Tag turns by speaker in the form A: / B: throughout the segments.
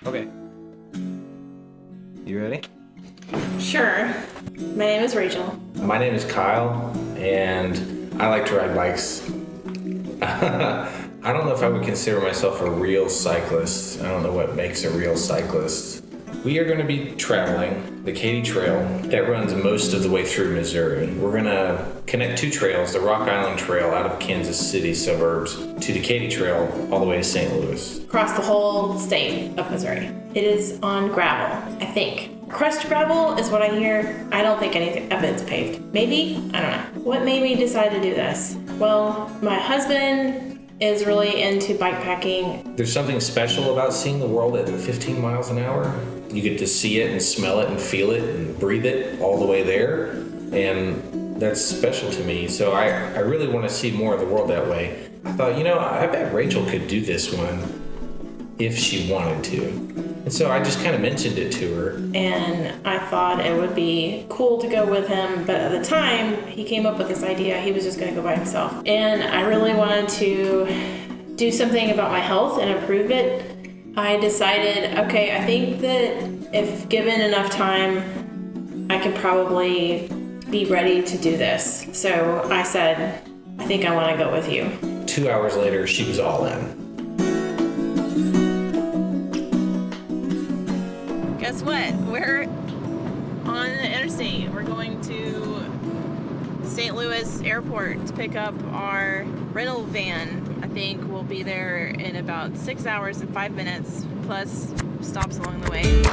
A: Okay. You ready?
B: Sure. My name is Rachel.
A: My name is Kyle, and I like to ride bikes. I don't know if I would consider myself a real cyclist. I don't know what makes a real cyclist. We are going to be traveling the Katy Trail that runs most of the way through Missouri. We're going to connect two trails, the Rock Island Trail out of Kansas City suburbs to the Katy Trail all the way to St. Louis.
B: Across the whole state of Missouri. It is on gravel, I think. Crushed gravel is what I hear. I don't think anything of it's paved. Maybe? I don't know. What made me decide to do this? Well, my husband is really into bikepacking.
A: There's something special about seeing the world at 15 miles an hour. You get to see it and smell it and feel it and breathe it all the way there. And that's special to me. So I really want to see more of the world that way. I thought, I bet Rachel could do this one if she wanted to. And so I just kind of mentioned it to her.
B: And I thought it would be cool to go with him, but at the time he came up with this idea, he was just going to go by himself. And I really wanted to do something about my health and improve it. I decided, okay, I think that if given enough time, I could probably be ready to do this. So I said, I think I want to go with you.
A: 2 hours later, she was all in.
B: Guess what? We're on the interstate. We're going to St. Louis Airport to pick up our rental van. I think we'll be there in about 6 hours and 5 minutes, plus stops along the way.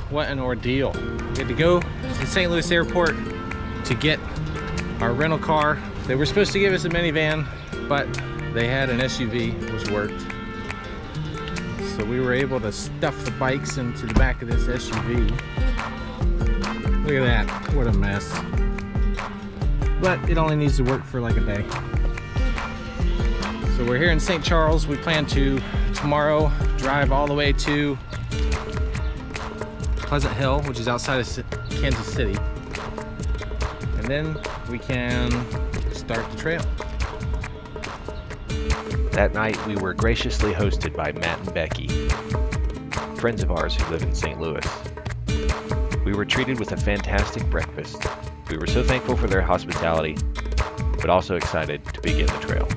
C: What an ordeal. We had to go to St. Louis Airport to get our rental car. They were supposed to give us a minivan, but they had an SUV, which worked. So we were able to stuff the bikes into the back of this SUV. Look at that, what a mess. But it only needs to work for like a day. So we're here in St. Charles. We plan to tomorrow drive all the way to Pleasant Hill, which is outside of Kansas City, and then we can start the trail.
D: That night we were graciously hosted by Matt and Becky, friends of ours who live in St. Louis. We were treated with a fantastic breakfast. We were so thankful for their hospitality, but also excited to begin the trail.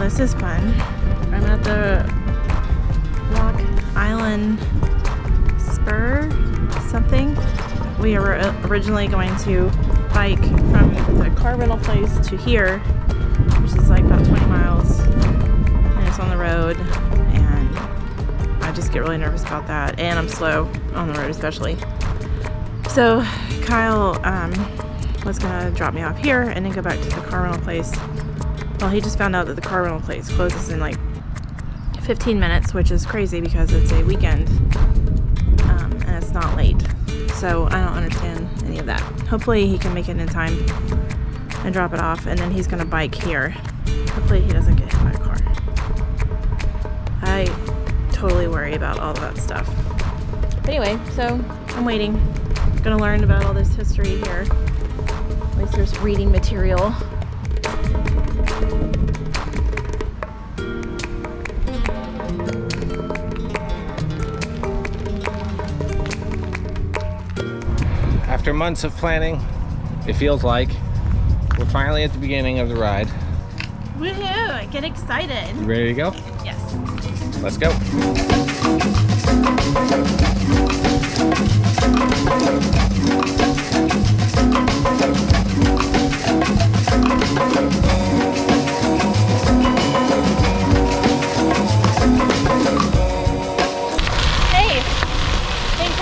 B: This is fun. I'm at the Rock Island Spur something. We were originally going to bike from the car rental place to here, which is like about 20 miles, and it's on the road, and I just get really nervous about that, and I'm slow on the road especially. So Kyle was gonna drop me off here and then go back to the car rental place. Well, he just found out that the car rental place closes in like 15 minutes, which is crazy because it's a weekend and it's not late. So I don't understand any of that. Hopefully he can make it in time and drop it off, and then he's gonna bike here. Hopefully he doesn't get hit by a car. I totally worry about all of that stuff. But anyway, so I'm waiting. I'm gonna learn about all this history here. At least there's reading material.
C: After months of planning, it feels like we're finally at the beginning of the ride.
B: Woohoo! I get excited.
C: You ready to go?
B: Yes.
C: Let's go.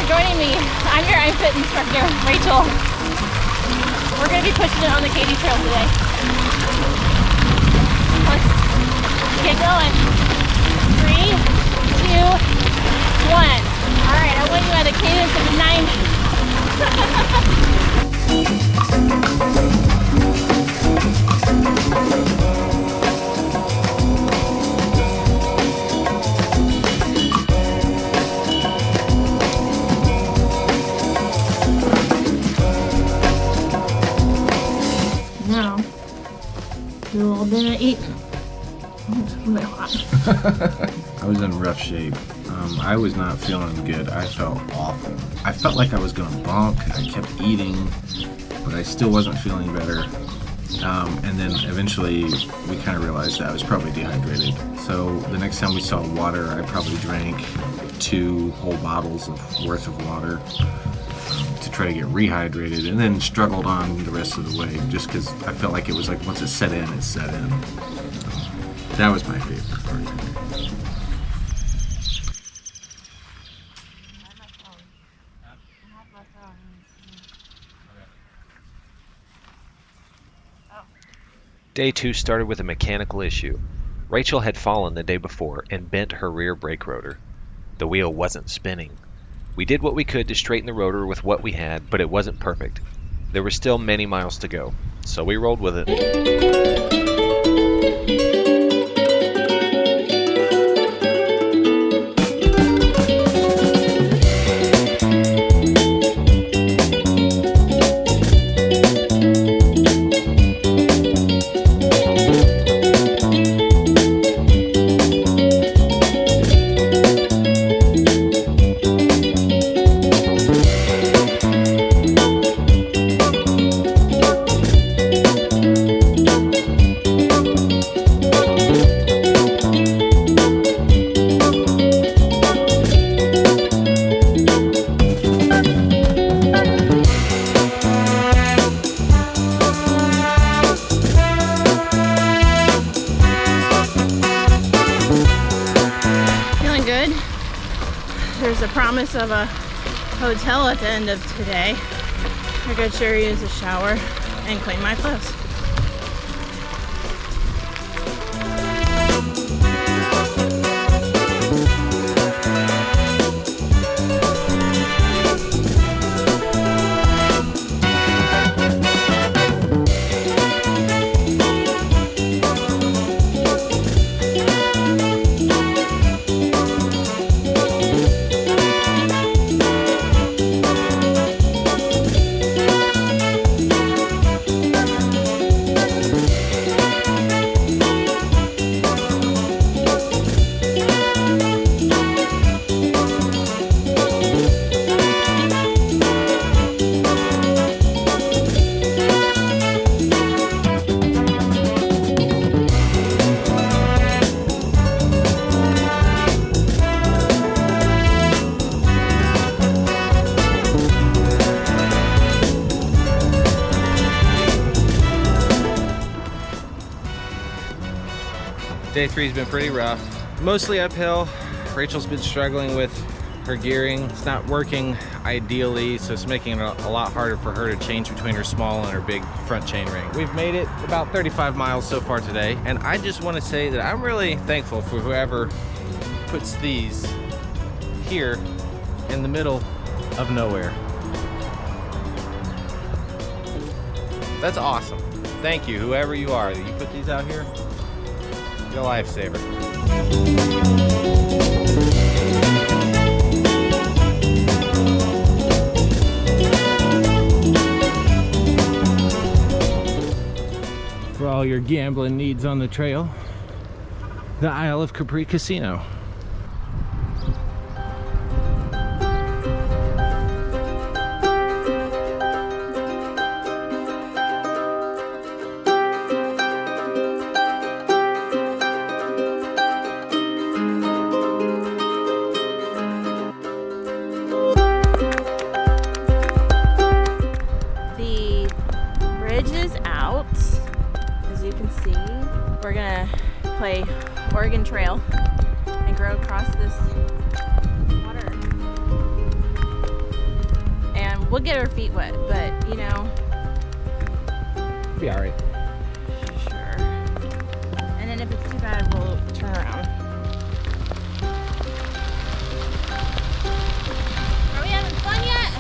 B: joining me. I'm your iFit instructor, Rachel. We're going to be pushing it on the Katy Trail today. Let's get going. 3, 2, 1. All right, I want you at a cadence of 90. Now, do a little bit of eating. It's really hot.
C: I was in rough shape. I was not feeling good. I felt awful. I felt like I was going to bonk. I kept eating, but I still wasn't feeling better. And then eventually we kind of realized that I was probably dehydrated. So the next time we saw water, I probably drank 2 whole bottles worth of water to try to get rehydrated, and then struggled on the rest of the way just because I felt like it was like once it set in, it set in. That was my favorite part today.
D: Day 2 started with a mechanical issue. Rachel had fallen the day before and bent her rear brake rotor. The wheel wasn't spinning. We did what we could to straighten the rotor with what we had, but it wasn't perfect. There were still many miles to go, so we rolled with it.
B: There's a promise of a hotel at the end of today. I could sure use a shower and clean my clothes.
C: Day 3's been pretty rough. Mostly uphill. Rachel's been struggling with her gearing. It's not working ideally, so it's making it a lot harder for her to change between her small and her big front chainring. We've made it about 35 miles so far today, and I just want to say that I'm really thankful for whoever puts these here in the middle of nowhere. That's awesome. Thank you, whoever you are that you put these out here. You're a lifesaver. For all your gambling needs on the trail, the Isle of Capri Casino.
B: We're gonna play Oregon Trail and go across this water. We'll get our feet wet, but you know.
C: Be all right.
B: Sure. And then if it's too bad, we'll turn around. Are we having fun yet?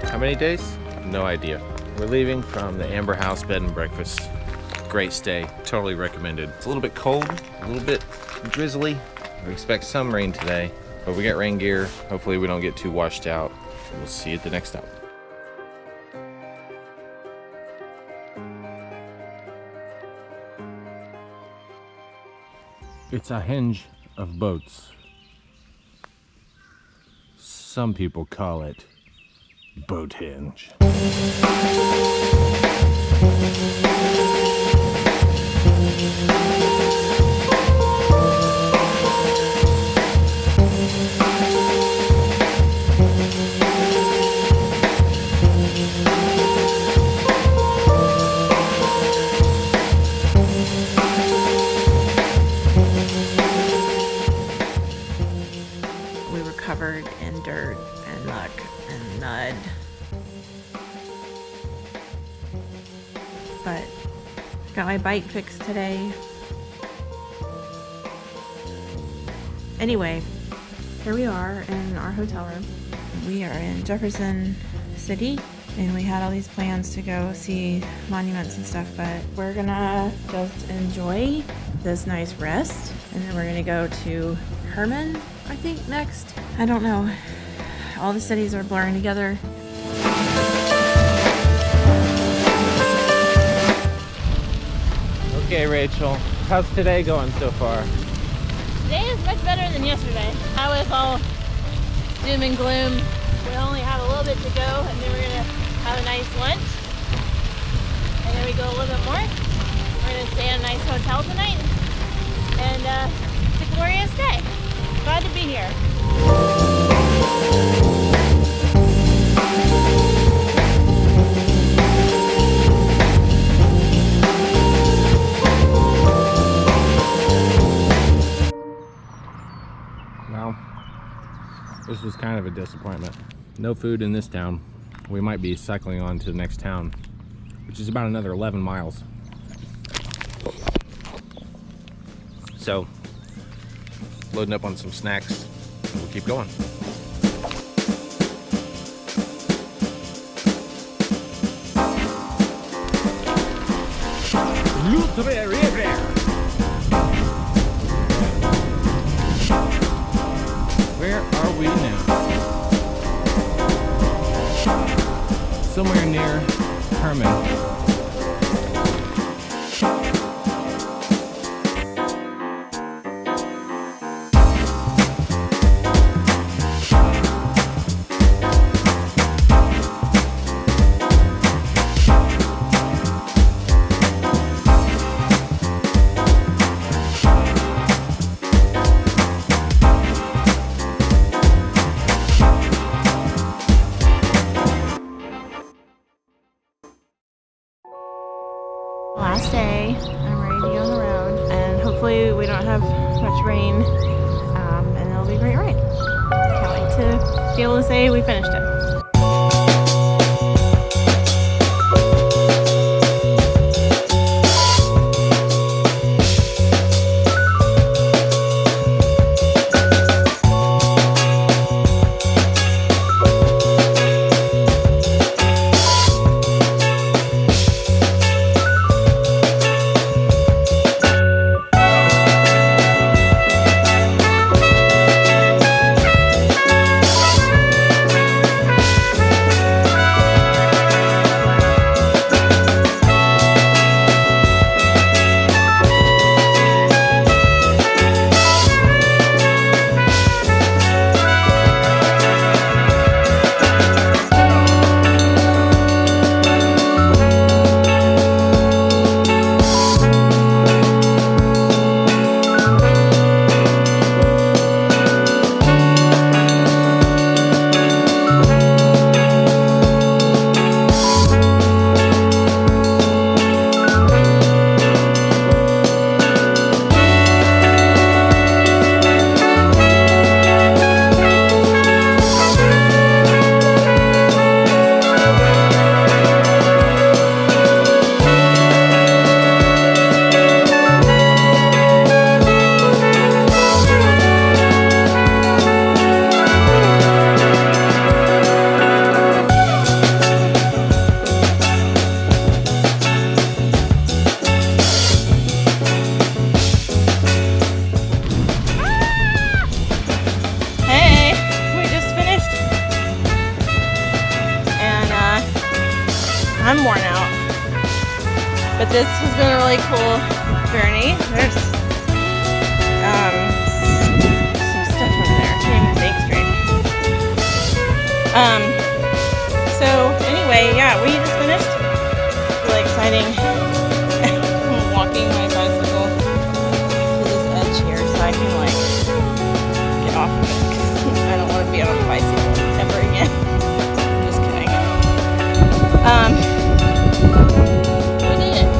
C: How many days? No idea. We're leaving from the Amber House Bed and Breakfast. Great stay, totally recommended. It's a little bit cold, a little bit drizzly. We expect some rain today, but we got rain gear. Hopefully we don't get too washed out. We'll see you at the next stop. It's a henge of boats. Some people call it boat hinge.
B: We were covered in dirt and muck and mud. But got my bike fixed today. Anyway, here we are in our hotel room. We are in Jefferson City and we had all these plans to go see monuments and stuff, but we're gonna just enjoy this nice rest and then we're gonna go to Herman, I think, next. I don't know. All the cities are blurring together.
C: Okay, Rachel, how's today going so far?
B: Today is much better than yesterday. I was all doom and gloom. We only have a little bit to go and then we're gonna have a nice lunch. And then we go a little bit more. We're gonna stay in a nice hotel tonight. And it's a glorious day. Glad to be here.
C: Well, this was kind of a disappointment. No food in this town. We might be cycling on to the next town, which is about another 11 miles. So, loading up on some snacks, and we'll keep going. Where are we now? Somewhere near Herman.
B: Last day, I'm ready to get on the road, and hopefully we don't have much rain, and it'll be a great ride. Can't wait to be able to say we finished it. this has been a really cool journey. There's some stuff over there. I can't even think straight. So anyway, yeah, we just finished. Really exciting. I'm walking my bicycle to this edge here so I can like get off of it. I don't want to be on a bicycle ever again. Just kidding. We did it.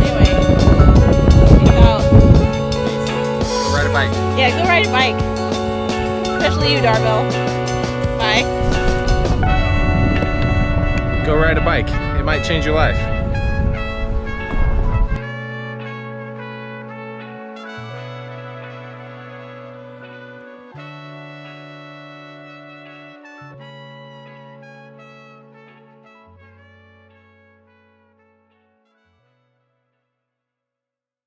B: Anyway, peace out.
C: Go ride a bike.
B: Yeah, go ride a bike. Especially you, Darbell. Bye.
C: Go ride a bike. It might change your life.